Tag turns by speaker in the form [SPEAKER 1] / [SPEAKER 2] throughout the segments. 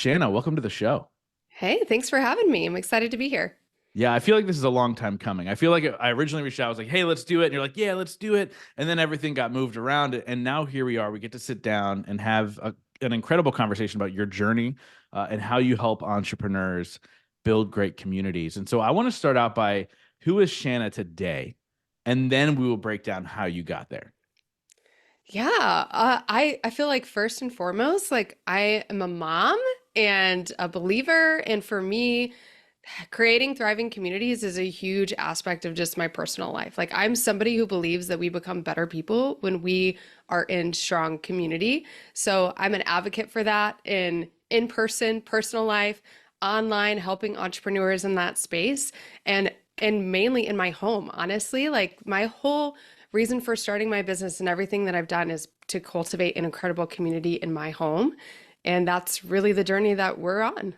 [SPEAKER 1] Shana, welcome to the show.
[SPEAKER 2] Hey, thanks for having me. I'm excited to be here.
[SPEAKER 1] Yeah, I feel like this is a long time coming. I feel like I originally reached out, I was like, hey, let's do it. And you're like, yeah, let's do it. And then everything got moved around. And now here we are. We get to sit down and have an incredible conversation about your journey and how you help entrepreneurs build great communities. And so I want to start out by who is Shana today? And then we will break down how you got there.
[SPEAKER 2] Yeah, I feel like first and foremost, like I am a mom and a believer, and for me, creating thriving communities is a huge aspect of just my personal life. Like I'm somebody who believes that we become better people when we are in strong community. So I'm an advocate for that in-person, personal life, online, helping entrepreneurs in that space, and mainly in my home. Honestly, like my whole reason for starting my business and everything that I've done is to cultivate an incredible community in my home. And that's really the journey that we're on.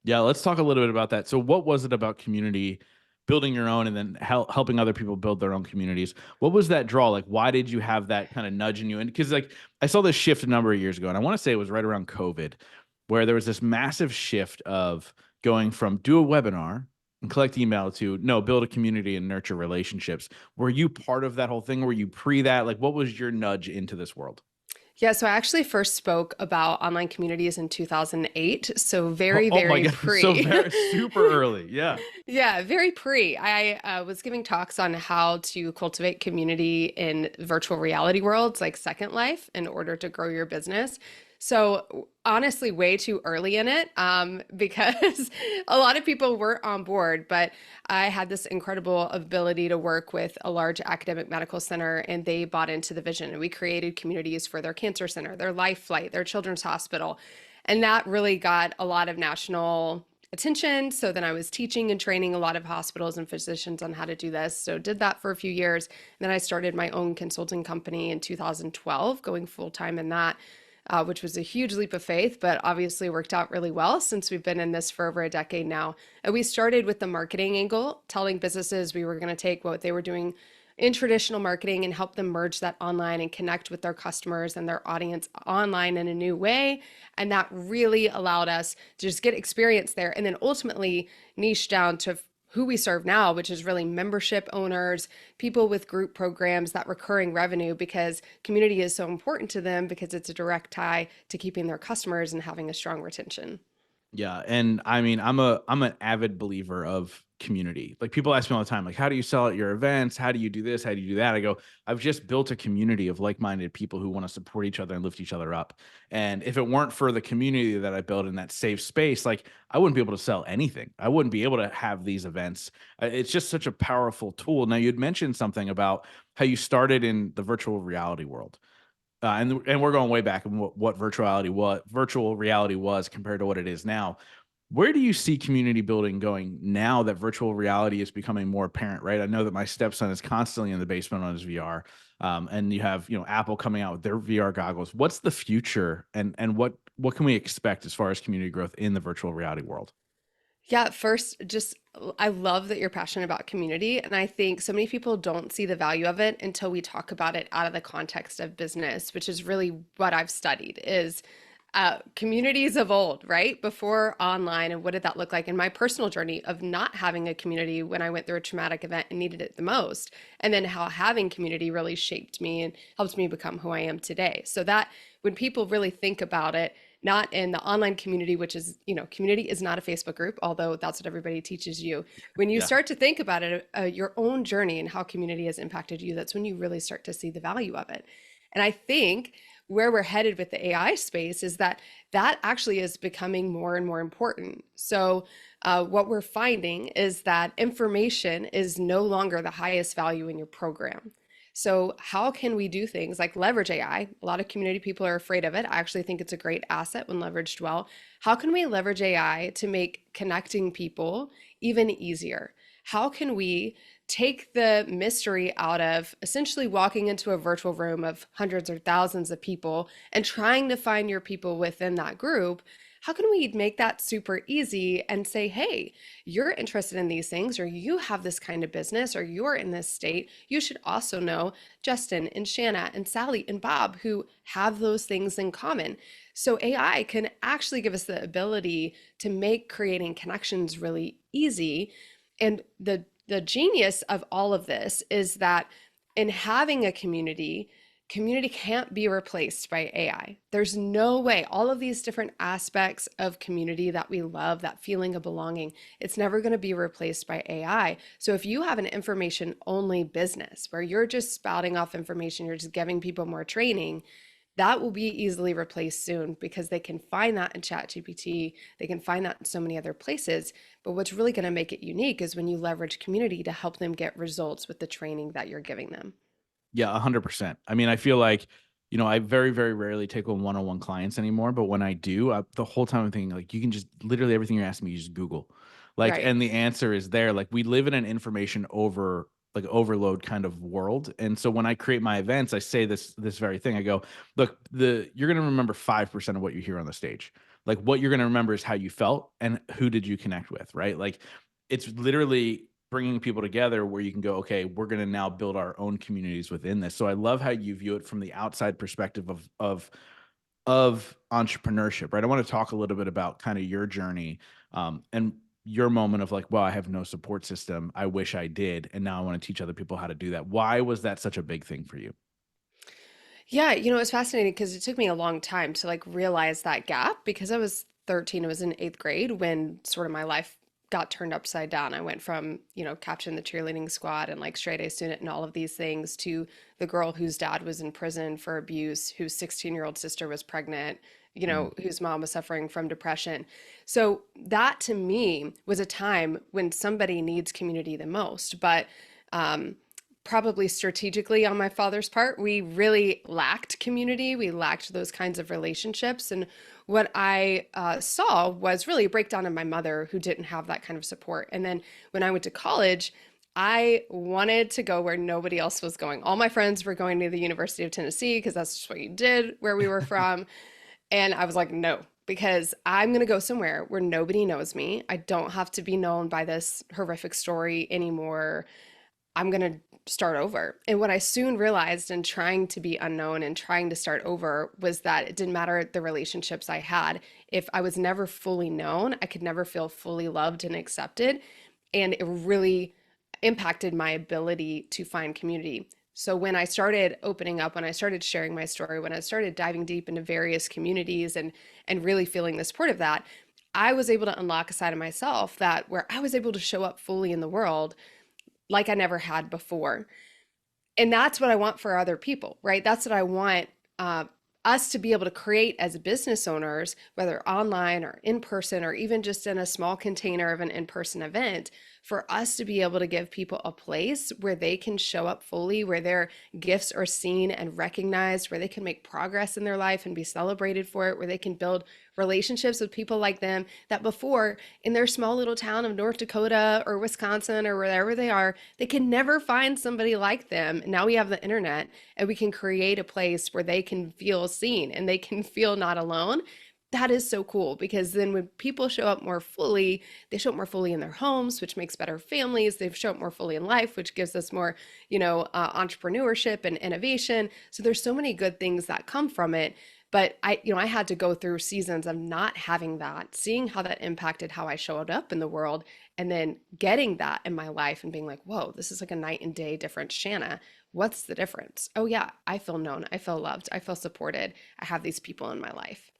[SPEAKER 1] Yeah, let's talk a little bit about that. So, what was it about community, building your own, and then helping other people build their own communities? What was that draw? Like, why did you have that kind of nudge in you? And because, like, I saw this shift a number of years ago, and I want to say it was right around COVID, where there was this massive shift of going from do a webinar and collect email to no, build a community and nurture relationships. Were you part of that whole thing? Were you pre that? Like, what was your nudge into this world?
[SPEAKER 2] Yeah, so I actually first spoke about online communities in 2008. So
[SPEAKER 1] Oh,
[SPEAKER 2] very,
[SPEAKER 1] oh my
[SPEAKER 2] very
[SPEAKER 1] God. So
[SPEAKER 2] pre.
[SPEAKER 1] very super early. Yeah.
[SPEAKER 2] Yeah, very pre. I was giving talks on how to cultivate community in virtual reality worlds like Second Life in order to grow your business. So honestly, way too early in it because a lot of people weren't on board, but I had this incredible ability to work with a large academic medical center and they bought into the vision and we created communities for their cancer center, their life flight, their children's hospital. And that really got a lot of national attention. So then I was teaching and training a lot of hospitals and physicians on how to do this. So did that for a few years. And then I started my own consulting company in 2012, going full time in that, which was a huge leap of faith, but obviously worked out really well since we've been in this for over a decade now. And we started with the marketing angle, telling businesses we were going to take what they were doing in traditional marketing and help them merge that online and connect with their customers and their audience online in a new way. And that really allowed us to just get experience there and then ultimately niche down to who we serve now, which is really membership owners, people with group programs, that recurring revenue, because community is so important to them because it's a direct tie to keeping their customers and having a strong retention.
[SPEAKER 1] Yeah, and I mean, I'm an avid believer of community. Like people ask me all the time, like, how do you sell at your events? How do you do this? How do you do that? I go, I've just built a community of like-minded people who want to support each other and lift each other up. And if it weren't for the community that I built in that safe space, like I wouldn't be able to sell anything. I wouldn't be able to have these events. It's just such a powerful tool. Now, you'd mentioned something about how you started in the virtual reality world. And we're going way back in what virtual reality was compared to what it is now. Where do you see community building going now that virtual reality is becoming more apparent, right? I know that my stepson is constantly in the basement on his VR, and you have Apple coming out with their VR goggles. What's the future, and what can we expect as far as community growth in the virtual reality world?
[SPEAKER 2] Yeah, first, just I love that you're passionate about community. And I think so many people don't see the value of it until we talk about it out of the context of business, which is really what I've studied is communities of old, right? Before online. And what did that look like in my personal journey of not having a community when I went through a traumatic event and needed it the most? And then how having community really shaped me and helped me become who I am today. So that when people really think about it, not in the online community, which is, community is not a Facebook group, although that's what everybody teaches you. When you
[SPEAKER 1] Yeah.
[SPEAKER 2] start to think about it, your own journey and how community has impacted you, that's when you really start to see the value of it. And I think where we're headed with the AI space is that that actually is becoming more and more important. So, what we're finding is that information is no longer the highest value in your program. So, how can we do things like leverage AI? A lot of community people are afraid of it. I actually think it's a great asset when leveraged well. How can we leverage AI to make connecting people even easier? How can we take the mystery out of essentially walking into a virtual room of hundreds or thousands of people and trying to find your people within that group? how can we make that super easy and say, hey, you're interested in these things, or you have this kind of business, or you're in this state. You should also know Justin and Shanna and Sally and Bob who have those things in common. So AI can actually give us the ability to make creating connections really easy. And the genius of all of this is that in having a community can't be replaced by AI. There's no way. All of these different aspects of community that we love, that feeling of belonging, it's never going to be replaced by AI. So if you have an information only business where you're just spouting off information, you're just giving people more training, that will be easily replaced soon because they can find that in ChatGPT. They can find that in so many other places. But what's really going to make it unique is when you leverage community to help them get results with the training that you're giving them.
[SPEAKER 1] Yeah, 100%. I mean, I feel like, I very, very rarely take on one-on-one clients anymore, but when I do, the whole time I'm thinking like, you can just literally everything you're asking me, you just Google, like,
[SPEAKER 2] Right.
[SPEAKER 1] and the answer is there. Like, we live in an information overload kind of world, and so when I create my events, I say this very thing. I go, look, you're gonna remember 5% of what you hear on the stage. Like, what you're gonna remember is how you felt and who did you connect with, right? Like, it's literally bringing people together where you can go, okay, we're going to now build our own communities within this. So I love how you view it from the outside perspective of entrepreneurship, right? I want to talk a little bit about kind of your journey, and your moment of like, well, I have no support system. I wish I did, and now I want to teach other people how to do that. Why was that such a big thing for you?
[SPEAKER 2] Yeah, it's fascinating because it took me a long time to like realize that gap because I was 13, I was in eighth grade when sort of my life got turned upside down. I went from, captain the cheerleading squad and like straight A student and all of these things to the girl whose dad was in prison for abuse, whose 16-year-old sister was pregnant,
[SPEAKER 1] Mm.
[SPEAKER 2] whose mom was suffering from depression. So that to me was a time when somebody needs community the most. But um, probably strategically on my father's part, we really lacked community. We lacked those kinds of relationships. And what I saw was really a breakdown in my mother, who didn't have that kind of support. And then when I went to college, I wanted to go where nobody else was going. All my friends were going to the University of Tennessee because that's just what you did where we were from. And I was like, no, because I'm going to go somewhere where nobody knows me. I don't have to be known by this horrific story anymore. I'm going to start over. And what I soon realized in trying to be unknown and trying to start over was that it didn't matter the relationships I had. If I was never fully known, I could never feel fully loved and accepted. And it really impacted my ability to find community. So when I started opening up, when I started sharing my story, when I started diving deep into various communities and really feeling the support of that, I was able to unlock a side of myself that where I was able to show up fully in the world like I never had before. And that's what I want for other people, right? That's what I want uh, us to be able to create as business owners, whether online or in person, or even just in a small container of an in person event, for us to be able to give people a place where they can show up fully, where their gifts are seen and recognized, where they can make progress in their life and be celebrated for it, where they can build relationships with people like them that before in their small little town of North Dakota or Wisconsin or wherever they are, they can never find somebody like them. Now we have the internet and we can create a place where they can feel seen and they can feel not alone. That is so cool because then when people show up more fully, they show up more fully in their homes, which makes better families. They show up more fully in life, which gives us more, entrepreneurship and innovation. So there's so many good things that come from it. But I had to go through seasons of not having that, seeing how that impacted how I showed up in the world, and then getting that in my life and being like, whoa, this is like a night and day difference, Shanna. What's the difference? Oh, yeah, I feel known. I feel loved. I feel supported. I have these people in my life.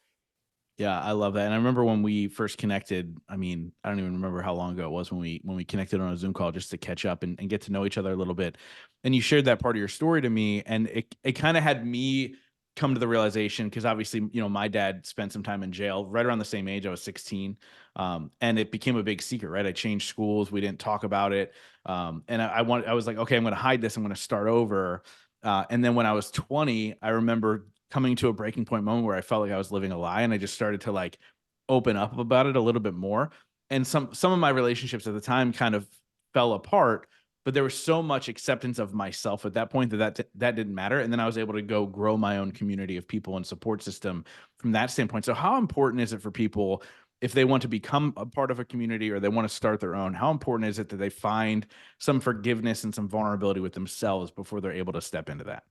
[SPEAKER 1] Yeah, I love that. And I remember when we first connected, I mean, I don't even remember how long ago it was when we connected on a Zoom call just to catch up and get to know each other a little bit. And you shared that part of your story to me. And it kind of had me come to the realization, because obviously, my dad spent some time in jail right around the same age. I was 16. And it became a big secret, right? I changed schools. We didn't talk about it. And I was like, okay, I'm going to hide this. I'm going to start over. And then when I was 20, I remember coming to a breaking point moment where I felt like I was living a lie, and I just started to like open up about it a little bit more. And some of my relationships at the time kind of fell apart, but there was so much acceptance of myself at that point that didn't matter. And then I was able to go grow my own community of people and support system from that standpoint. So how important is it for people if they want to become a part of a community or they want to start their own? How important is it that they find some forgiveness and some vulnerability with themselves before they're able to step into that?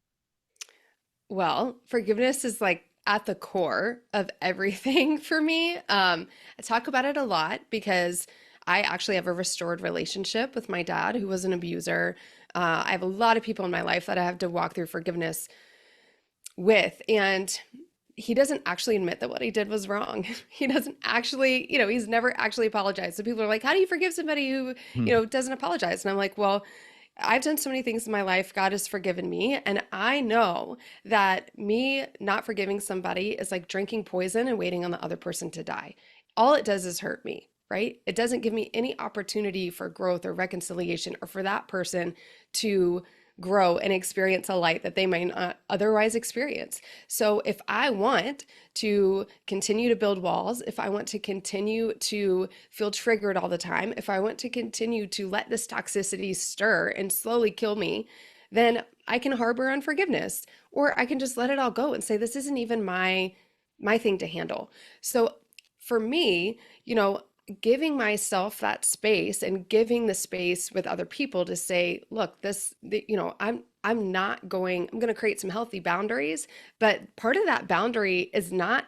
[SPEAKER 2] Well, forgiveness is like at the core of everything for me. I talk about it a lot because I actually have a restored relationship with my dad, who was an abuser. I have a lot of people in my life that I have to walk through forgiveness with. And he doesn't actually admit that what he did was wrong. He doesn't actually, he's never actually apologized. So people are like, how do you forgive somebody who,
[SPEAKER 1] Hmm.
[SPEAKER 2] doesn't apologize? And I'm like, well, I've done so many things in my life. God has forgiven me. And I know that me not forgiving somebody is like drinking poison and waiting on the other person to die. All it does is hurt me, right? It doesn't give me any opportunity for growth or reconciliation or for that person to grow and experience a light that they might not otherwise experience. So if I want to continue to build walls, if I want to continue to feel triggered all the time, if I want to continue to let this toxicity stir and slowly kill me, then I can harbor unforgiveness, or I can just let it all go and say this isn't even my thing to handle. So for me, giving myself that space and giving the space with other people to say, look, I'm going to create some healthy boundaries, but part of that boundary is not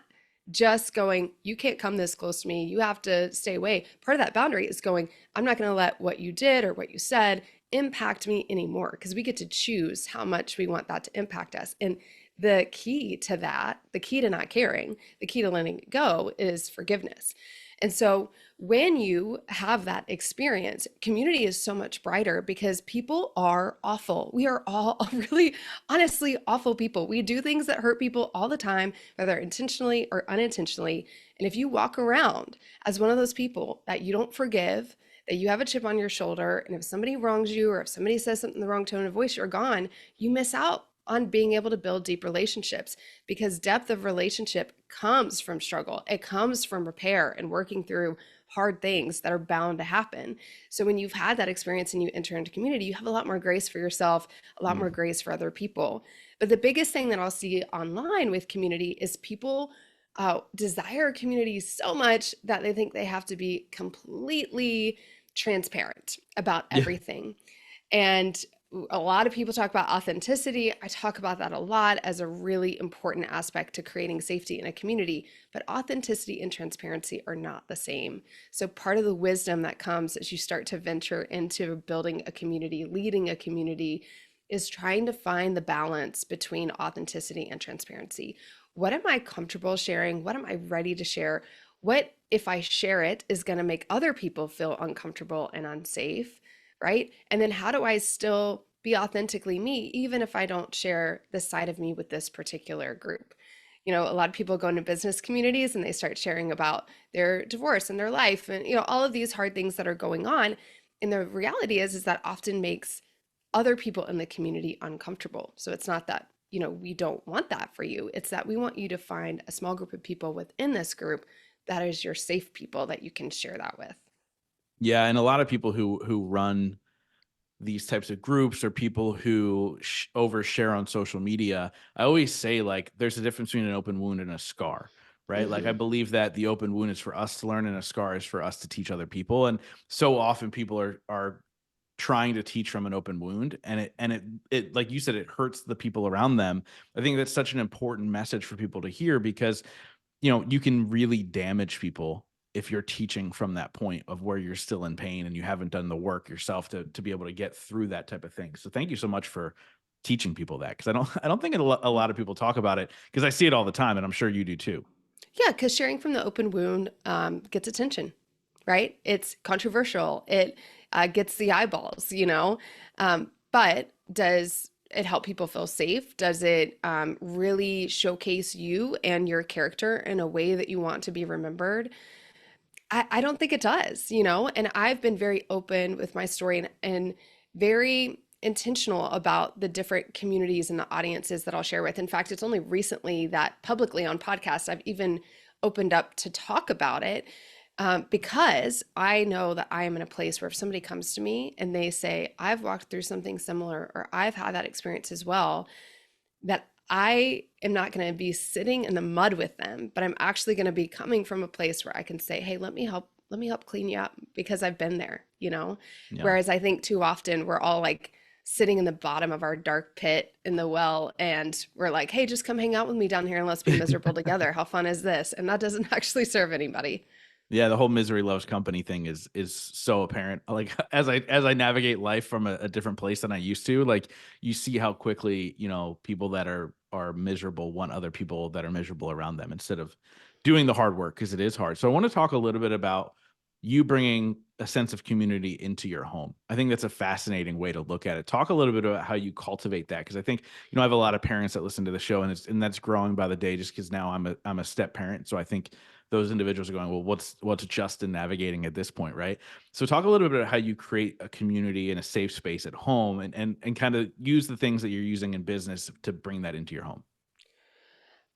[SPEAKER 2] just going, you can't come this close to me, you have to stay away. Part of that boundary is going, I'm not going to let what you did or what you said impact me anymore, because we get to choose how much we want that to impact us. And the key to that, the key to not caring, the key to letting it go is forgiveness. And so when you have that experience, community is so much brighter because people are awful. We are all really, honestly, awful people. We do things that hurt people all the time, whether intentionally or unintentionally. And if you walk around as one of those people that you don't forgive, that you have a chip on your shoulder, and if somebody wrongs you or if somebody says something in the wrong tone of voice, you're gone, you miss out on being able to build deep relationships, because depth of relationship comes from struggle. It comes from repair and working through hard things that are bound to happen. So when you've had that experience and you enter into community, you have a lot more grace for yourself, a lot more
[SPEAKER 1] Mm.
[SPEAKER 2] grace for other people. But the biggest thing that I'll see online with community is people desire community so much that they think they have to be completely transparent about
[SPEAKER 1] Yeah.
[SPEAKER 2] everything. And a lot of people talk about authenticity. I talk about that a lot as a really important aspect to creating safety in a community, but authenticity and transparency are not the same. So part of the wisdom that comes as you start to venture into building a community, leading a community, is trying to find the balance between authenticity and transparency. What am I comfortable sharing? What am I ready to share? What, if I share it, is going to make other people feel uncomfortable and unsafe? Right? And then how do I still be authentically me, even if I don't share this side of me with this particular group? A lot of people go into business communities and they start sharing about their divorce and their life and, all of these hard things that are going on. And the reality is that often makes other people in the community uncomfortable. So it's not that, we don't want that for you. It's that we want you to find a small group of people within this group that is your safe people that you can share that with.
[SPEAKER 1] Yeah, and a lot of people who run these types of groups or people who overshare on social media, I always say, like, there's a difference between an open wound and a scar, right? Like, I
[SPEAKER 2] Mm-hmm.
[SPEAKER 1] believe that the open wound is for us to learn and a scar is for us to teach other people. And so often people are trying to teach from an open wound, and it like you said, it hurts the people around them. I think that's such an important message for people to hear, because you can really damage people if you're teaching from that point of where you're still in pain and you haven't done the work yourself to be able to get through that type of thing. So thank you so much for teaching people that, because I don't think a lot of people talk about it, because I see it all the time and I'm sure you do too.
[SPEAKER 2] Yeah, because sharing from the open wound gets attention, right? It's controversial. It gets the eyeballs. But does it help people feel safe? Does it really showcase you and your character in a way that you want to be remembered? I don't think it does. And I've been very open with my story and very intentional about the different communities and the audiences that I'll share with. In fact, it's only recently that publicly on podcasts I've even opened up to talk about it. because I know that I am in a place where if somebody comes to me and they say, I've walked through something similar or I've had that experience as well, that I am not going to be sitting in the mud with them, but I'm actually going to be coming from a place where I can say, hey, let me help clean you up because I've been there, you know?
[SPEAKER 1] Yeah.
[SPEAKER 2] Whereas I think too often we're all like sitting in the bottom of our dark pit in the well and we're like, hey, just come hang out with me down here and let's be miserable together. How fun is this? And that doesn't actually serve anybody.
[SPEAKER 1] Yeah, the whole misery loves company thing is so apparent. Like as I navigate life from a different place than I used to, like you see how quickly, people that are miserable want other people that are miserable around them instead of doing the hard work because it is hard. So I want to talk a little bit about you bringing a sense of community into your home. I think that's a fascinating way to look at it. Talk a little bit about how you cultivate that because I think, I have a lot of parents that listen to the show and that's growing by the day just because now I'm a step parent. So I think those individuals are going, well, what's Justin navigating at this point, right? So talk a little bit about how you create a community and a safe space at home and kind of use the things that you're using in business to bring that into your home.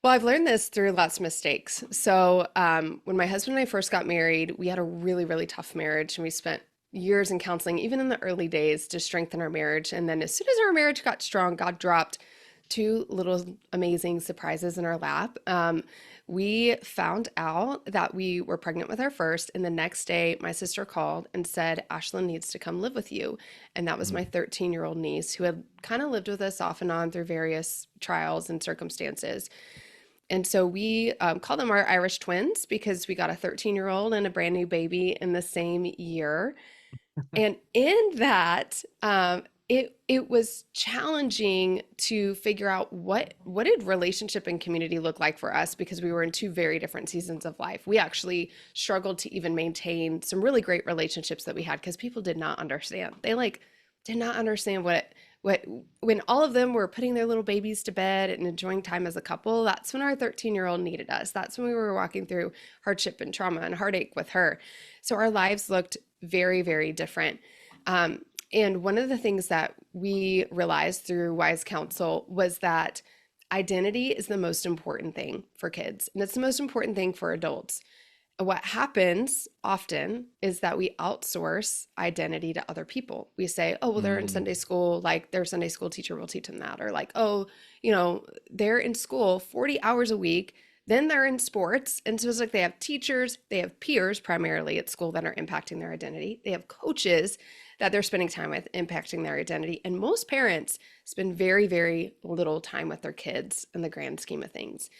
[SPEAKER 2] Well, I've learned this through lots of mistakes. So, when my husband and I first got married, we had a really, really tough marriage, and we spent years in counseling, even in the early days, to strengthen our marriage. And then, as soon as our marriage got strong, God dropped two little amazing surprises in our lap. We found out that we were pregnant with our first, and the next day, my sister called and said, Ashlyn needs to come live with you. And that was my
[SPEAKER 1] Mm.
[SPEAKER 2] 13-year-old niece who had kind of lived with us off and on through various trials and circumstances. And so we call them our Irish twins because we got a 13-year-old and a brand new baby in the same year. And in that, it was challenging to figure out what did relationship and community look like for us because we were in two very different seasons of life. We actually struggled to even maintain some really great relationships that we had because people did not understand. They like did not understand what when all of them were putting their little babies to bed and enjoying time as a couple. That's when our 13-year-old needed us. That's when we were walking through hardship and trauma and heartache with her. So our lives looked very, very different. And one of the things that we realized through wise counsel was that identity is the most important thing for kids, and it's the most important thing for adults. What happens often is that we outsource identity to other people. We say, oh, well, they're in
[SPEAKER 1] Mm.
[SPEAKER 2] Sunday school, like their Sunday school teacher will teach them that. Or like, oh, they're in school 40 hours a week, then they're in sports. And so it's like they have teachers, they have peers primarily at school that are impacting their identity. They have coaches that they're spending time with impacting their identity. And most parents spend very, very little time with their kids in the grand scheme of things.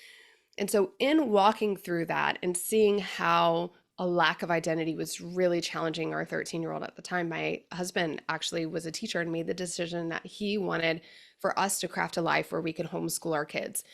[SPEAKER 2] And so, in walking through that and seeing how a lack of identity was really challenging our 13-year-old at the time, my husband actually was a teacher and made the decision that he wanted for us to craft a life where we could homeschool our kids.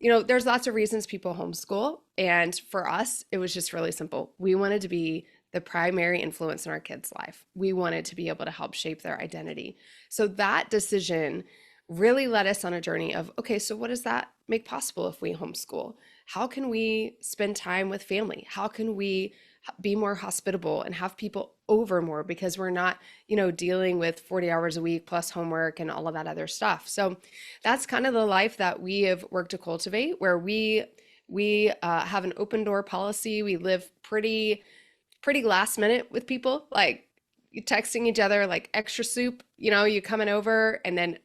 [SPEAKER 2] There's lots of reasons people homeschool. And for us, it was just really simple. We wanted to be the primary influence in our kids' life. We wanted to be able to help shape their identity. So that decision really led us on a journey of, okay, so what does that make possible if we homeschool? How can we spend time with family? How can we be more hospitable and have people over more because we're not, dealing with 40 hours a week plus homework and all of that other stuff. So that's kind of the life that we have worked to cultivate, where we have an open door policy. We live pretty last minute with people, like you texting each other like extra soup, you coming over and then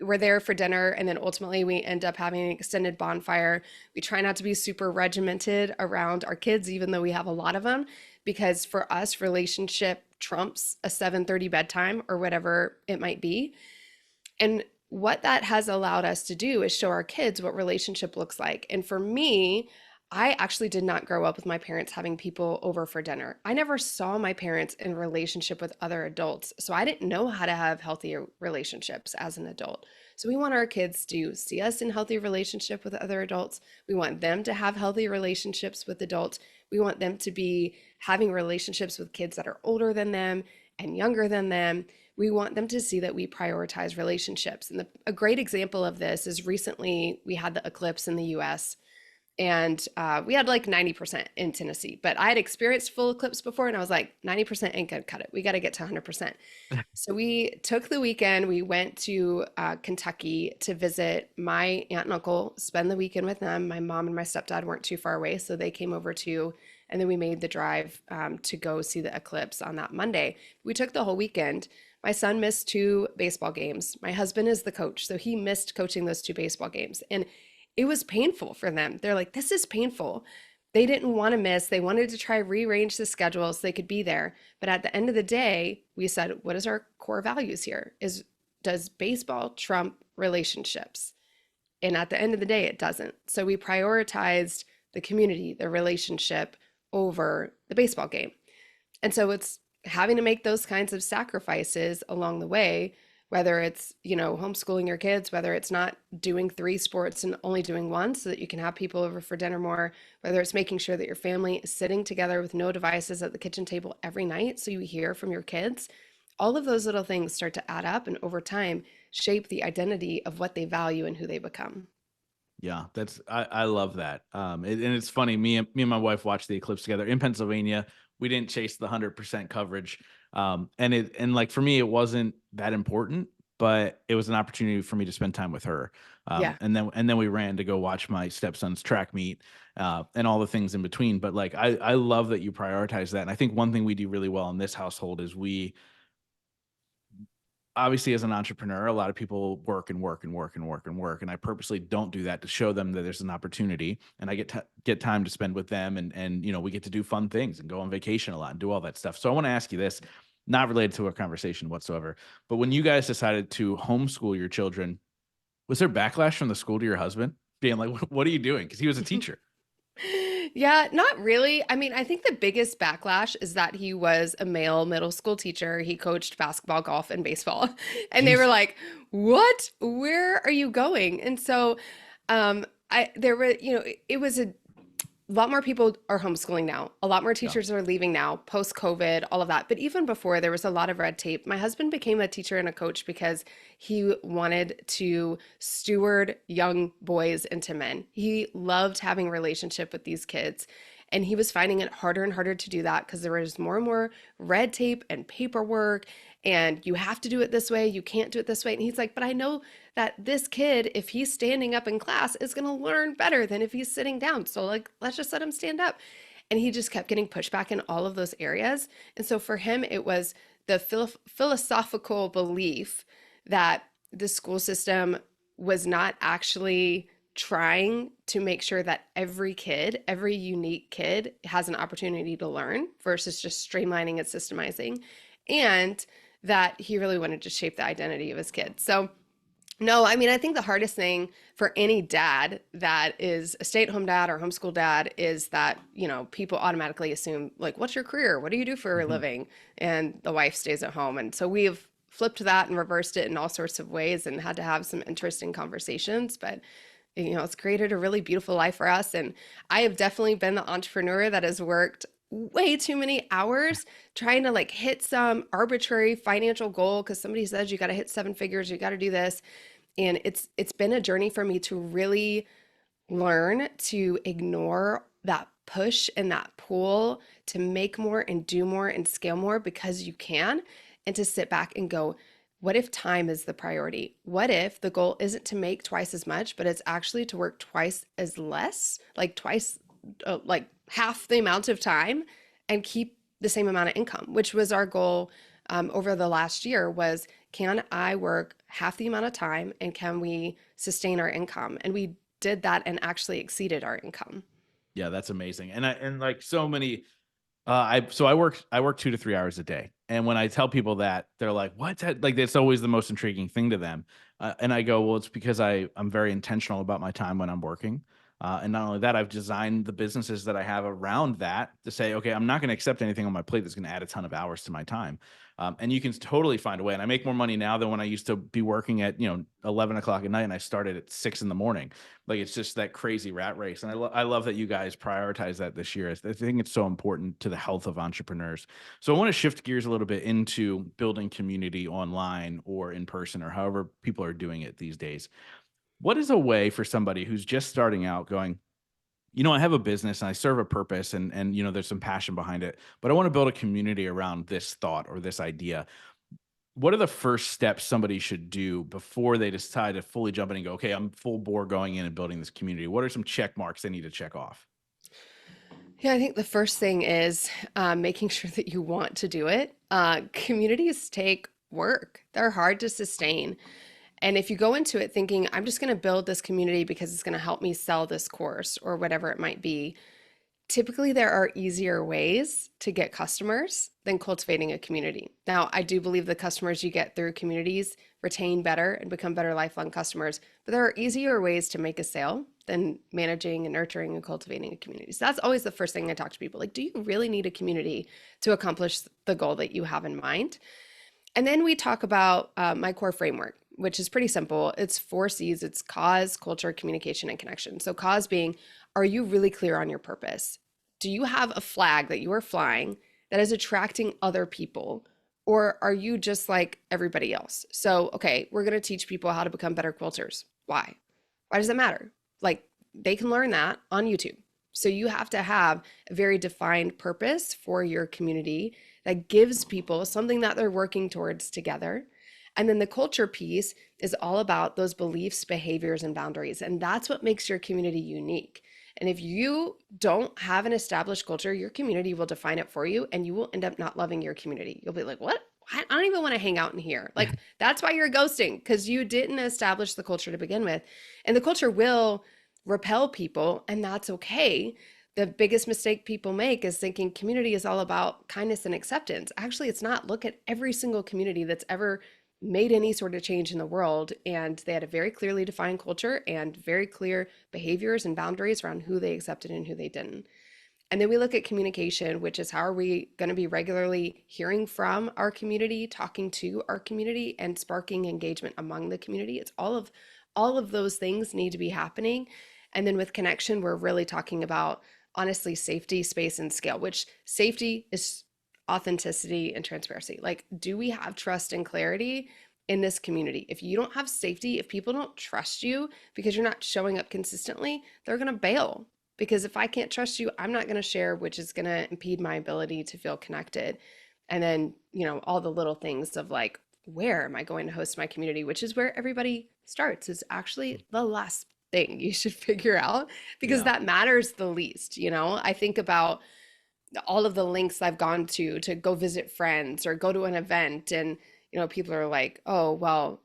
[SPEAKER 2] we're there for dinner and then ultimately we end up having an extended bonfire. We try not to be super regimented around our kids even though we have a lot of them, because for us relationship trumps a 7:30 bedtime or whatever it might be. And what that has allowed us to do is show our kids what relationship looks like. And for me, I actually did not grow up with my parents having people over for dinner. I never saw my parents in relationship with other adults. So I didn't know how to have healthy relationships as an adult. So we want our kids to see us in healthy relationship with other adults. We want them to have healthy relationships with adults. We want them to be having relationships with kids that are older than them and younger than them. We want them to see that we prioritize relationships. And a great example of this is recently we had the eclipse in the US, and we had like 90% in Tennessee, but I had experienced full eclipse before and I was like, 90% ain't gonna cut it. We got to get to 100%. So we took the weekend, we went to Kentucky to visit my aunt and uncle, spend the weekend with them. My mom and my stepdad weren't too far away, so they came over to And then we made the drive to go see the eclipse on that Monday. We took the whole weekend. My son missed two baseball games. My husband is the coach, so he missed coaching those two baseball games. And it was painful for them. They're like, this is painful. They didn't want to miss. They wanted to try rearrange the schedule so they could be there. But at the end of the day, we said, what is our core values here? Is does baseball trump relationships? And at the end of the day, it doesn't. So we prioritized the community, the relationship over the baseball game. And so it's having to make those kinds of sacrifices along the way, whether it's, homeschooling your kids, whether it's not doing three sports and only doing one so that you can have people over for dinner more, whether it's making sure that your family is sitting together with no devices at the kitchen table every night so you hear from your kids. All of those little things start to add up and over time shape the identity of what they value and who they become.
[SPEAKER 1] Yeah, I love that. And it's funny. Me and my wife watched the eclipse together in Pennsylvania. We didn't chase the 100% coverage, and like for me, it wasn't that important, but it was an opportunity for me to spend time with her.
[SPEAKER 2] Yeah.
[SPEAKER 1] And then we ran to go watch my stepson's track meet, and all the things in between. But like I love that you prioritize that. And I think one thing we do really well in this household is we obviously, as an entrepreneur, a lot of people work and work and work and work and work, and I purposely don't do that to show them that there's an opportunity, and I get time to spend with them, and we get to do fun things and go on vacation a lot and do all that stuff. So I want to ask you this, not related to our conversation whatsoever, but when you guys decided to homeschool your children, was there backlash from the school to your husband being like, "What are you doing?" Because he was a teacher.
[SPEAKER 2] Yeah, not really. I mean, I think the biggest backlash is that he was a male middle school teacher. He coached basketball, golf, and baseball. And they were
[SPEAKER 1] Jeez.
[SPEAKER 2] like, "What? Where are you going?" And so I there were, it was a lot more people are homeschooling now. A lot more
[SPEAKER 1] Yeah.
[SPEAKER 2] teachers are leaving now, post COVID, all of that. But even before, there was a lot of red tape. My husband became a teacher and a coach because he wanted to steward young boys into men. He loved having a relationship with these kids. And he was finding it harder and harder to do that because there was more and more red tape and paperwork. And you have to do it this way. You can't do it this way. And he's like, but I know that this kid, if he's standing up in class, is going to learn better than if he's sitting down. So, like, let's just let him stand up. And he just kept getting pushback in all of those areas. And so for him, it was the philosophical belief that the school system was not actually trying to make sure that every kid, every unique kid, has an opportunity to learn versus just streamlining and systemizing. And that he really wanted to shape the identity of his kids. So no, I mean, I think the hardest thing for any dad that is a stay-at-home dad or homeschool dad is that, people automatically assume, like, what's your career? What do you do for a
[SPEAKER 1] Mhm.
[SPEAKER 2] living? And the wife stays at home. And so we've flipped that and reversed it in all sorts of ways and had to have some interesting conversations. But, it's created a really beautiful life for us. And I have definitely been the entrepreneur that has worked way too many hours trying to like hit some arbitrary financial goal because somebody says you got to hit seven figures, you got to do this. And it's been a journey for me to really learn to ignore that push and that pull to make more and do more and scale more because you can, and to sit back and go, what if time is the priority? What if the goal isn't to make twice as much, but it's actually to work twice as less, like twice, like half the amount of time, and keep the same amount of income, which was our goal over the last year was, can I work half the amount of time and can we sustain our income? And we did that and actually exceeded our income.
[SPEAKER 1] Yeah, that's amazing. And like so many I work 2 to 3 hours a day, and when I tell people that, they're like, "What?" Like, that's always the most intriguing thing to them, and I go, "Well, it's because I'm very intentional about my time when I'm working, and not only that, I've designed the businesses that I have around that to say, okay, I'm not gonna accept anything on my plate that's gonna add a ton of hours to my time, and you can totally find a way, and I make more money now than when I used to be working at, 11 o'clock at night, and I started at 6 in the morning. Like, it's just that crazy rat race, and I love that you guys prioritize that this year. I think it's so important to the health of entrepreneurs. So I wanna shift gears a little bit into building community online or in person or however people are doing it these days. What is a way for somebody who's just starting out going, I have a business and I serve a purpose and there's some passion behind it, but I wanna build a community around this thought or this idea. What are the first steps somebody should do before they decide to fully jump in and go, "Okay, I'm full bore going in and building this community"? What are some check marks they need to check off?
[SPEAKER 2] Yeah, I think the first thing is making sure that you want to do it. Communities take work, they're hard to sustain. And if you go into it thinking, I'm just going to build this community because it's going to help me sell this course or whatever it might be, typically there are easier ways to get customers than cultivating a community. Now, I do believe the customers you get through communities retain better and become better lifelong customers, but there are easier ways to make a sale than managing and nurturing and cultivating a community. So that's always the first thing I talk to people. Like, do you really need a community to accomplish the goal that you have in mind? And then we talk about my core framework, which is pretty simple. It's 4 C's. It's cause, culture, communication, and connection. So cause being, are you really clear on your purpose? Do you have a flag that you are flying that is attracting other people? Or are you just like everybody else? So, okay, we're going to teach people how to become better quilters. Why? Why does it matter? Like, they can learn that on YouTube. So you have to have a very defined purpose for your community that gives people something that they're working towards together. And then the culture piece is all about those beliefs, behaviors, and boundaries. And that's what makes your community unique. And if you don't have an established culture, your community will define it for you, and you will end up not loving your community. You'll be like, what? I don't even want to hang out in here. Like, that's why you're ghosting, because you didn't establish the culture to begin with. And the culture will repel people, and that's okay. The biggest mistake people make is thinking community is all about kindness and acceptance. Actually, it's not. Look at every single community that's ever made any sort of change in the world, and they had a very clearly defined culture and very clear behaviors and boundaries around who they accepted and who they didn't. And then we look at communication, which is how are we going to be regularly hearing from our community, talking to our community, and sparking engagement among the community. It's all of those things need to be happening. And then with connection, we're really talking about honestly safety, space, and scale, which safety is authenticity and transparency. Like, do we have trust and clarity in this community? If you don't have safety, if people don't trust you because you're not showing up consistently, they're going to bail. Because if I can't trust you, I'm not going to share, which is going to impede my ability to feel connected. And then, all the little things of like, where am I going to host my community, which is where everybody starts, is actually the last thing you should figure out, because
[SPEAKER 1] Yeah.
[SPEAKER 2] that matters the least. I think about all of the links I've gone to go visit friends or go to an event, and people are like, oh well,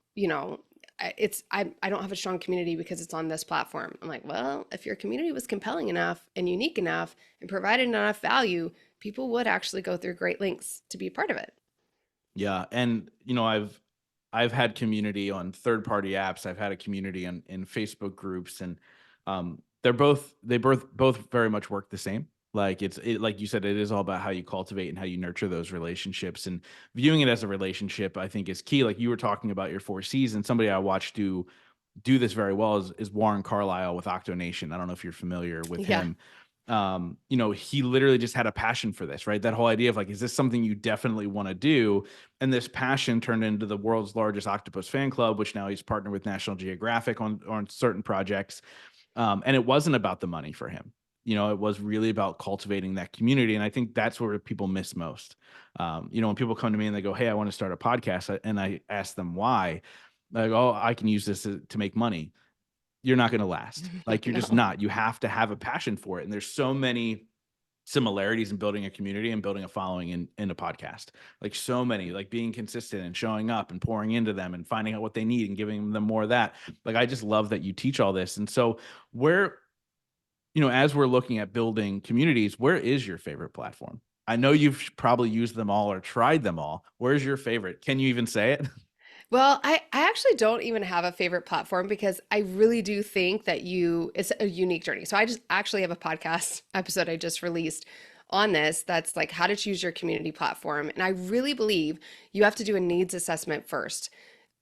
[SPEAKER 2] I don't have a strong community because it's on this platform. I'm like, well, if your community was compelling enough and unique enough and provided enough value, people would actually go through great lengths to be part of it.
[SPEAKER 1] Yeah, and I've had community on third party apps. I've had a community in Facebook groups, and they both very much work the same. Like like you said, it is all about how you cultivate and how you nurture those relationships, and viewing it as a relationship, I think, is key. Like you were talking about your 4 C's, and somebody I watched do this very well is Warren Carlisle with Octonation. I don't know if you're familiar with
[SPEAKER 2] Yeah.
[SPEAKER 1] him. He literally just had a passion for this, right? That whole idea of like, is this something you definitely want to do? And this passion turned into the world's largest octopus fan club, which now he's partnered with National Geographic on certain projects. And it wasn't about the money for him. It was really about cultivating that community. And I think that's where people miss most. When people come to me and they go, hey, I want to start a podcast, and I ask them why, like, oh, I can use this to make money. You're not going to last. Like, you're just
[SPEAKER 2] No.
[SPEAKER 1] not. You have to have a passion for it. And there's so many similarities in building a community and building a following in a podcast. Like, so many, like being consistent and showing up and pouring into them and finding out what they need and giving them more of that. Like, I just love that you teach all this. And so where, as we're looking at building communities, where is your favorite platform? I know you've probably used them all or tried them all. Where's your favorite? Can you even say it?
[SPEAKER 2] Well, I actually don't even have a favorite platform because I really do think that it's a unique journey. So I just actually have a podcast episode I just released on this that's like how to choose your community platform. And I really believe you have to do a needs assessment first.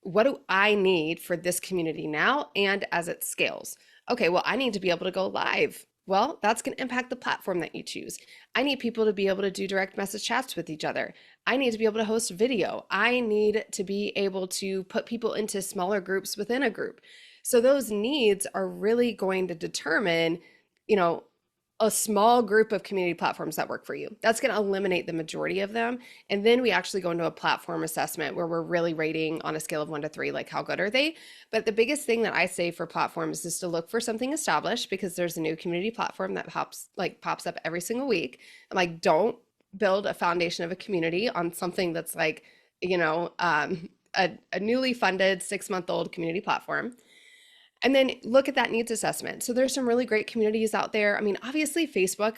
[SPEAKER 2] What do I need for this community now and as it scales? Okay, well, I need to be able to go live. Well, that's going to impact the platform that you choose. I need people to be able to do direct message chats with each other. I need to be able to host video. I need to be able to put people into smaller groups within a group. So those needs are really going to determine, you know, a small group of community platforms that work for you. That's going to eliminate the majority of them. And then we actually go into a platform assessment where we're really rating on a scale of 1 to 3, like how good are they? But the biggest thing that I say for platforms is to look for something established, because there's a new community platform that pops up every single week. I'm like, don't build a foundation of a community on something that's like, a newly funded 6-month-old community platform. And then look at that needs assessment. So there's some really great communities out there. I mean, obviously, Facebook,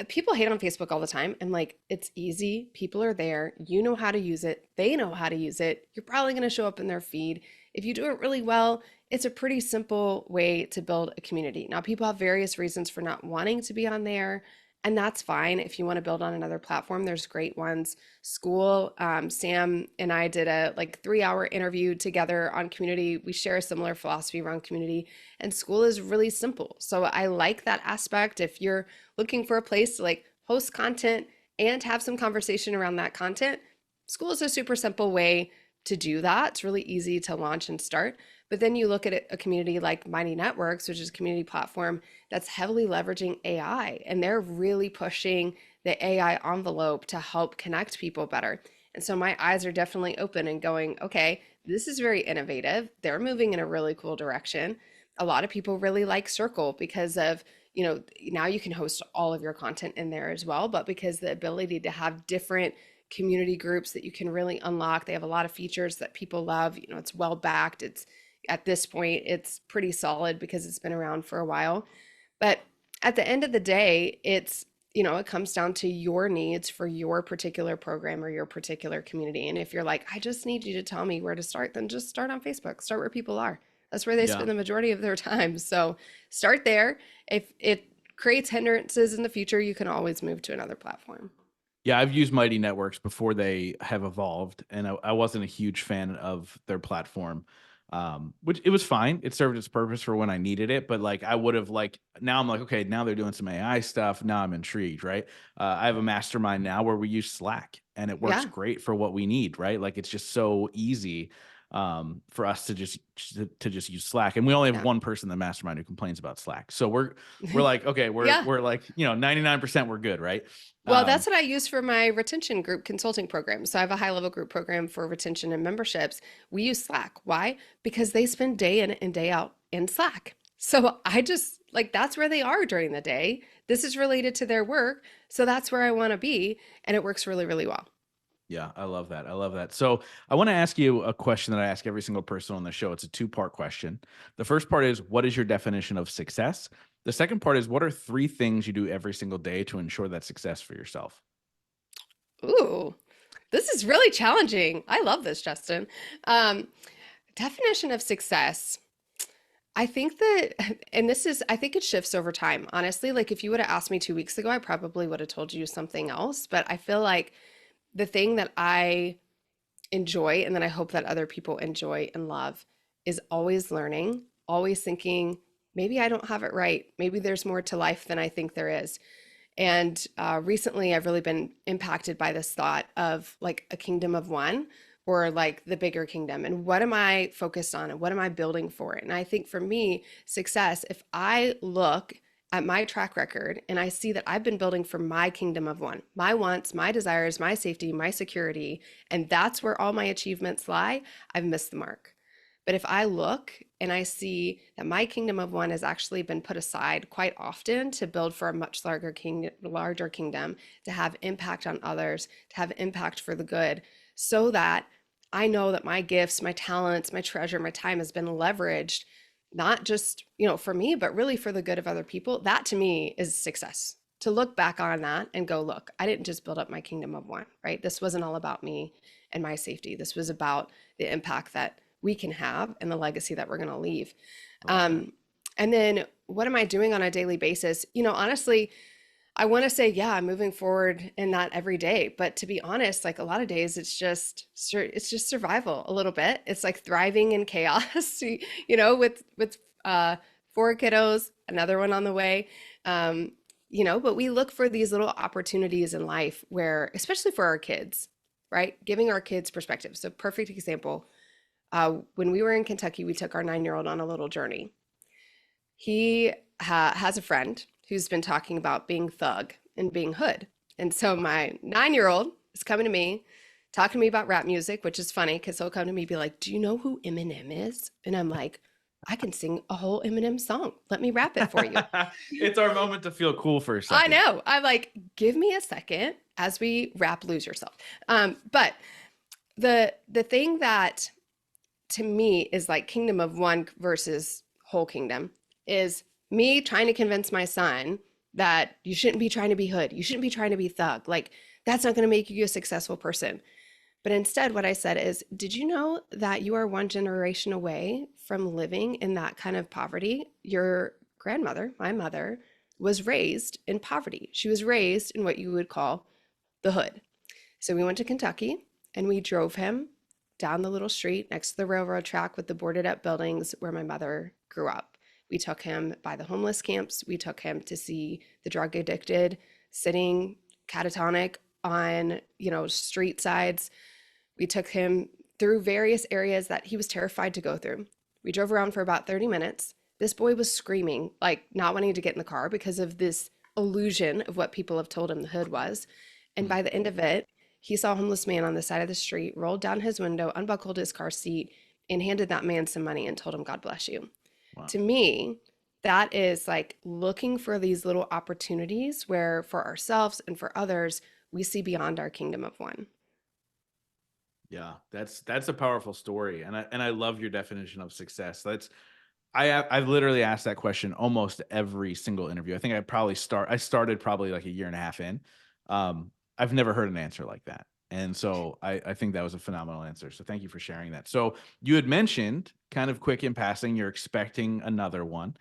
[SPEAKER 2] people hate on Facebook all the time. And like, it's easy. People are there. You know how to use it. They know how to use it. You're probably going to show up in their feed. If you do it really well, it's a pretty simple way to build a community. Now, people have various reasons for not wanting to be on there. And that's fine. If you want to build on another platform, there's great ones. School, Sam and I did a like 3-hour interview together on community. We share a similar philosophy around community, and School is really simple. So I like that aspect. If you're looking for a place to like host content and have some conversation around that content, School is a super simple way to do that. It's really easy to launch and start. But then you look at a community like Mighty Networks, which is a community platform that's heavily leveraging AI, and they're really pushing the AI envelope to help connect people better. And so my eyes are definitely open and going, okay, this is very innovative. They're moving in a really cool direction. A lot of people really like Circle because of, now you can host all of your content in there as well, but because the ability to have different community groups that you can really unlock. They have a lot of features that people love. It's well backed. It's at this point, it's pretty solid because it's been around for a while. But at the end of the day, it comes down to your needs for your particular program or your particular community. And if you're like, I just need you to tell me where to start, then just start on Facebook. Start where people are. That's where they
[SPEAKER 1] Yeah.
[SPEAKER 2] spend the majority of their time. So start there. If it creates hindrances in the future, you can always move to another platform.
[SPEAKER 1] Yeah, I've used Mighty Networks before they have evolved, and I wasn't a huge fan of their platform, which it was fine. It served its purpose for when I needed it, but like I would have like now I'm like, okay, now they're doing some AI stuff. Now I'm intrigued, right? I have a mastermind now where we use Slack, and it works
[SPEAKER 2] Yeah.
[SPEAKER 1] great for what we need, right? Like it's just so easy for us to just use Slack, and we only have
[SPEAKER 2] Yeah.
[SPEAKER 1] one person in the mastermind who complains about Slack. So we're like, okay, we're
[SPEAKER 2] Yeah.
[SPEAKER 1] we're like 99% we're good, right?
[SPEAKER 2] Well,
[SPEAKER 1] Um,
[SPEAKER 2] that's what I use for my retention group consulting program. So I have a high level group program for retention and memberships. We use Slack. Why? Because they spend day in and day out in Slack. So I just like that's where they are during the day. This is related to their work. So that's where I want to be. And it works really, really well.
[SPEAKER 1] Yeah, I love that. I love that. So I want to ask you a question that I ask every single person on the show. It's a two-part question. The first part is, what is your definition of success? The second part is, what are 3 things you do every single day to ensure that success for yourself?
[SPEAKER 2] Ooh, this is really challenging. I love this, Justin. Um, Definition of success. I think that, and I think it shifts over time. Honestly, like if you would have asked me 2 weeks ago, I probably would have told you something else. But I feel like the thing that I enjoy and that I hope that other people enjoy and love is always learning, always thinking, maybe I don't have it right. Maybe there's more to life than I think there is. And recently, I've really been impacted by this thought of like a kingdom of one, or like the bigger kingdom. And what am I focused on and what am I building for? And I think for me, success, if I look at my track record and I see that I've been building for my kingdom of one, my wants, my desires, my safety, my security, and that's where all my achievements lie, I've missed the mark. But if I look and I see that my kingdom of one has actually been put aside quite often to build for a much larger kingdom, to have impact on others, to have impact for the good, so that I know that my gifts, my talents, my treasure, my time has been leveraged, not just, for me, but really for the good of other people. That to me is success. To look back on that and go, look, I didn't just build up my kingdom of one, right? This wasn't all about me and my safety. This was about the impact that we can have and the legacy that we're going to leave.
[SPEAKER 1] I love that.
[SPEAKER 2] Um, and then what am I doing on a daily basis? Honestly, I want to say, yeah, I'm moving forward in that every day. But to be honest, like a lot of days, it's just survival a little bit. It's like thriving in chaos, with 4 kiddos, another one on the way. Um, but we look for these little opportunities in life where, especially for our kids, right? Giving our kids perspective. So perfect example. When we were in Kentucky, we took our 9-year-old on a little journey. He has a friend who's been talking about being thug and being hood. And so my 9-year-old is coming to me, talking to me about rap music, which is funny because he'll come to me and be like, "Do you know who Eminem is?" And I'm like, "I can sing a whole Eminem song. Let me rap it for you."
[SPEAKER 1] It's our moment to feel cool for a
[SPEAKER 2] I
[SPEAKER 1] second.
[SPEAKER 2] know. I'm like, "Give me a second as we rap Lose Yourself." But the thing that to me is like kingdom of one versus whole kingdom is me trying to convince my son that you shouldn't be trying to be hood. You shouldn't be trying to be thug. Like, that's not going to make you a successful person. But instead, what I said is, did you know that you are one generation away from living in that kind of poverty? Your grandmother, my mother, was raised in poverty. She was raised in what you would call the hood. So we went to Kentucky and we drove him down the little street next to the railroad track with the boarded up buildings where my mother grew up. We took him by the homeless camps. We took him to see the drug addicted sitting catatonic on, street sides. We took him through various areas that he was terrified to go through. We drove around for about 30 minutes. This boy was screaming, like not wanting to get in the car because of this illusion of what people have told him the hood was. And
[SPEAKER 1] Mm,
[SPEAKER 2] by the end of it, he saw a homeless man on the side of the street, rolled down his window, unbuckled his car seat, and handed that man some money and told him, "God bless you."
[SPEAKER 1] wow.
[SPEAKER 2] To me, that is like looking for these little opportunities where for ourselves and for others, we see beyond our kingdom of one.
[SPEAKER 1] Yeah, that's a powerful story, and I love your definition of success. I've literally asked that question almost every single interview. I think I started probably like a year and a half in. I've never heard an answer like that. And so I think that was a phenomenal answer. So thank you for sharing that. So you had mentioned kind of quick in passing, you're expecting another one,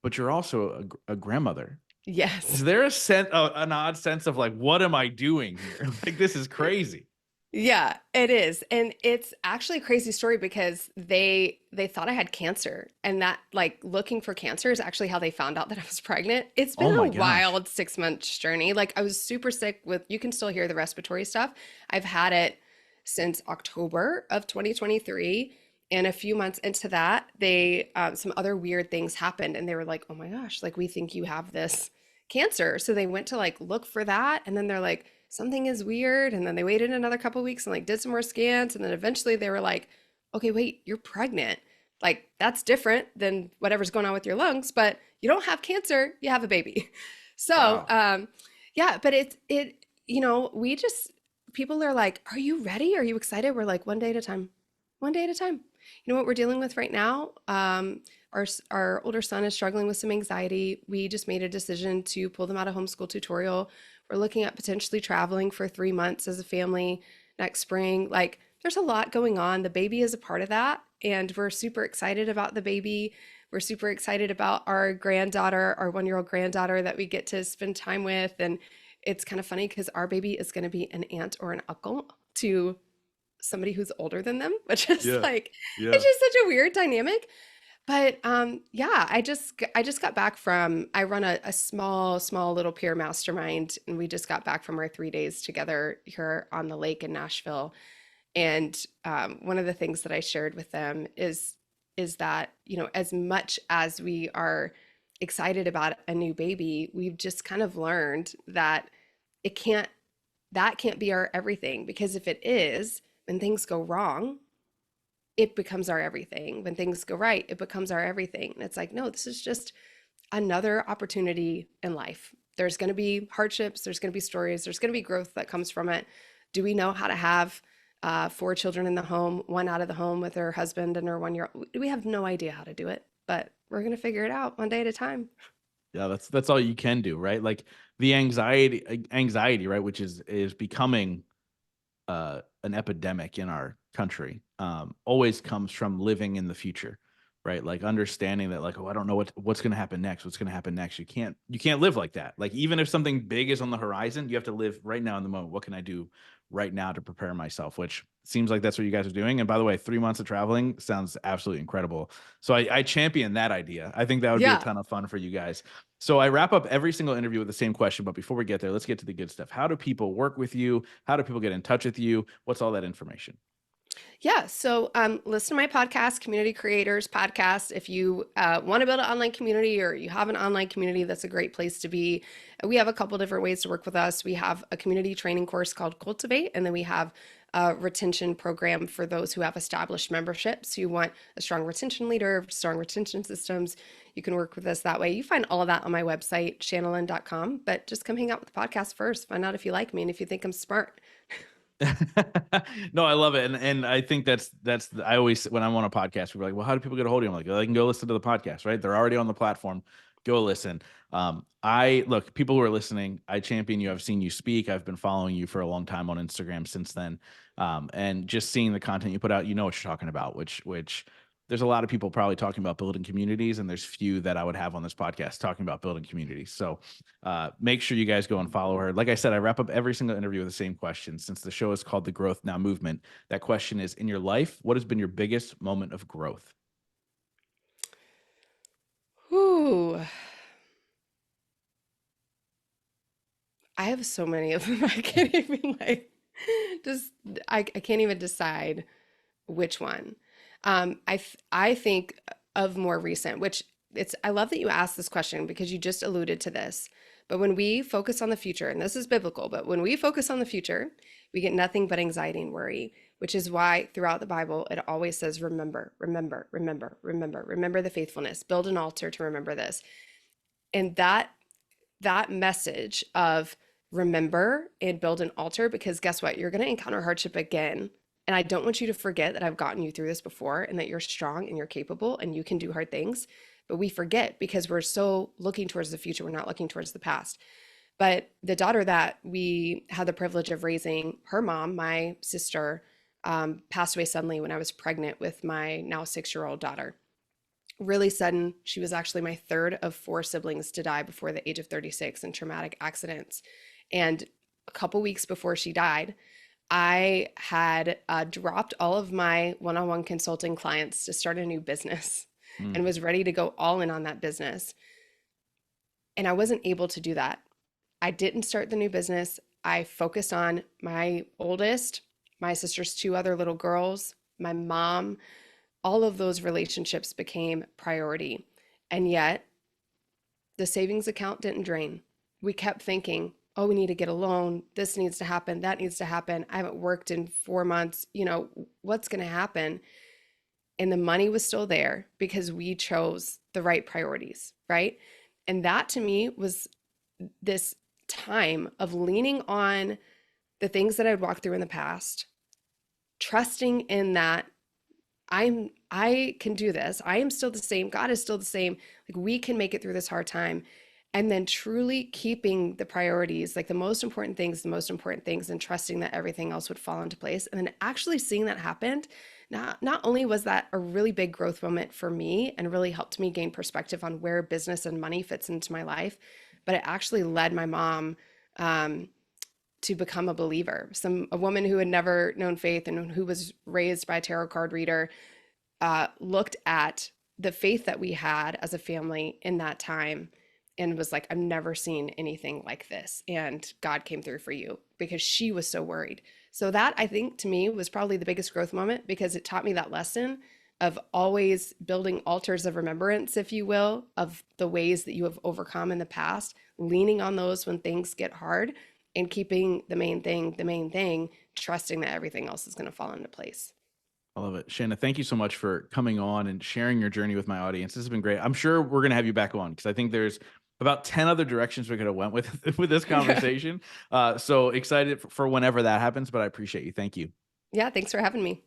[SPEAKER 1] but you're also a grandmother. Is
[SPEAKER 2] Yes.
[SPEAKER 1] there an odd sense of like, what am I doing here? Like, this is crazy.
[SPEAKER 2] Yeah, it is. And it's actually a crazy story because they thought I had cancer and that like looking for cancer is actually how they found out that I was pregnant. It's been
[SPEAKER 1] Oh
[SPEAKER 2] a
[SPEAKER 1] my gosh.
[SPEAKER 2] wild 6 month journey. Like I was super sick with you can still hear the respiratory stuff. I've had it since October of 2023. And a few months into that, they some other weird things happened and they were like, "Oh my gosh, like we think you have this cancer." So they went to like look for that and then they're like something is weird. And then they waited another couple weeks and like did some more scans. And then eventually they were like, "Okay, wait, you're pregnant. Like that's different than whatever's going on with your lungs, but you don't have cancer, you have a baby." So,
[SPEAKER 1] Wow.
[SPEAKER 2] yeah, but we just, people are like, "Are you ready? Are you excited?" We're like, one day at a time, one day at a time. You know what we're dealing with right now? Our older son is struggling with some anxiety. We just made a decision to pull them out of homeschool tutorial. We're looking at potentially traveling for 3 months as a family next spring. Like, there's a lot going on. The baby is a part of that. And we're super excited about the baby. We're super excited about our granddaughter, our 1-year-old granddaughter that we get to spend time with. And it's kind of funny because our baby is going to be an aunt or an uncle to somebody who's older than them, which is
[SPEAKER 1] Yeah.
[SPEAKER 2] like, it's
[SPEAKER 1] Yeah.
[SPEAKER 2] just such a weird dynamic. But yeah, I just got back from I run a small little peer mastermind, and we just got back from our 3 days together here on the lake in Nashville. And one of the things that I shared with them is that as much as we are excited about a new baby, we've just kind of learned that it can't that can't be our everything because if it is, when things go wrong, it becomes our everything. When things go right, it becomes our everything. And it's like, no, this is just another opportunity in life. There's going to be hardships, there's going to be stories, there's going to be growth that comes from it. Do we know how to have 4 children in the home, one out of the home with her husband and her 1 year? We have no idea how to do it, but we're going to figure it out one day at a time.
[SPEAKER 1] Yeah, that's all you can do, right? Like the anxiety, right, which is becoming an epidemic in our country, always comes from living in the future, right? Like understanding that, like, oh, I don't know what's going to happen next. What's going to happen next? You can't live like that. Like even if something big is on the horizon, you have to live right now in the moment. What can I do right now to prepare myself? Which seems like that's what you guys are doing. And by the way, 3 months of traveling sounds absolutely incredible. So I champion that idea. I think that would be a
[SPEAKER 2] Yeah.
[SPEAKER 1] ton of fun for you guys. So I wrap up every single interview with the same question, but before we get there, let's get to the good stuff. How do people work with you? How do people get in touch with you? What's all that information?
[SPEAKER 2] Yeah. So listen to my podcast, Community Creators Podcast. If you want to build an online community or you have an online community, that's a great place to be. We have a couple different ways to work with us. We have a community training course called Cultivate, and then we have a retention program for those who have established memberships who want a strong retention leader, strong retention systems. You can work with us that way. You find all of that on my website, shanalyn.com. But just come hang out with the podcast first. Find out if you like me and if you think I'm smart.
[SPEAKER 1] No, I love it. And I think I always, when I'm on a podcast, people are like, well, how do people get a hold of you? I'm like, well, they can go listen to the podcast, right? They're already on the platform. Go listen. I look, people who are listening, I champion you. I've seen you speak. I've been following you for a long time on Instagram since then. And just seeing the content you put out, you know what you're talking about, which there's a lot of people probably talking about building communities, and there's few that I would have on this podcast talking about building communities. So make sure you guys go and follow her. Like I said, I wrap up every single interview with the same question. Since the show is called The Growth Now Movement, that question is, in your life, what has been your biggest moment of growth?
[SPEAKER 2] Ooh, I have so many of them. I can't even just I can't even decide which one. I think of more recent, which it's I love that you asked this question because you just alluded to this. But when we focus on the future, and this is biblical, but when we focus on the future, we get nothing but anxiety and worry, which is why throughout the Bible it always says remember, remember, remember, remember, remember the faithfulness, build an altar to remember this. And that message of remember and build an altar, because guess what? You're going to encounter hardship again. And I don't want you to forget that I've gotten you through this before and that you're strong and you're capable and you can do hard things. But we forget because we're so looking towards the future, we're not looking towards the past. But the daughter that we had the privilege of raising, her mom, my sister, passed away suddenly when I was pregnant with my now 6-year-old daughter. Really sudden. She was actually my third of 4 siblings to die before the age of 36 in traumatic accidents. And a couple weeks before she died, I had dropped all of my one on one consulting clients to start a new business and
[SPEAKER 1] Mm.
[SPEAKER 2] was ready to go all in on that business. And I wasn't able to do that. I didn't start the new business. I focused on my oldest, my sister's 2 other little girls, my mom. All of those relationships became priority. And yet, the savings account didn't drain. We kept thinking, oh, we need to get a loan. This needs to happen. That needs to happen. I haven't worked in 4 months. What's going to happen? And the money was still there because we chose the right priorities, right? And that to me was this time of leaning on the things that I'd walked through in the past, trusting in that I can do this. I am still the same. God is still the same. Like we can make it through this hard time. And then truly keeping the priorities, like the most important things, and trusting that everything else would fall into place. And then actually seeing that happen. Not only was that a really big growth moment for me and really helped me gain perspective on where business and money fits into my life, but it actually led my mom to become a believer. A woman who had never known faith and who was raised by a tarot card reader looked at the faith that we had as a family in that time and was like, I've never seen anything like this. And God came through for you, because she was so worried. So that, I think, to me was probably the biggest growth moment, because it taught me that lesson of always building altars of remembrance, if you will, of the ways that you have overcome in the past, leaning on those when things get hard, and keeping the main thing, trusting that everything else is going to fall into place.
[SPEAKER 1] I love it. Shana, thank you so much for coming on and sharing your journey with my audience. This has been great. I'm sure we're going to have you back on because I think there's about 10 other directions we could have went with with this conversation. So excited for whenever that happens, but I appreciate you. Thank you.
[SPEAKER 2] Yeah, thanks for having me.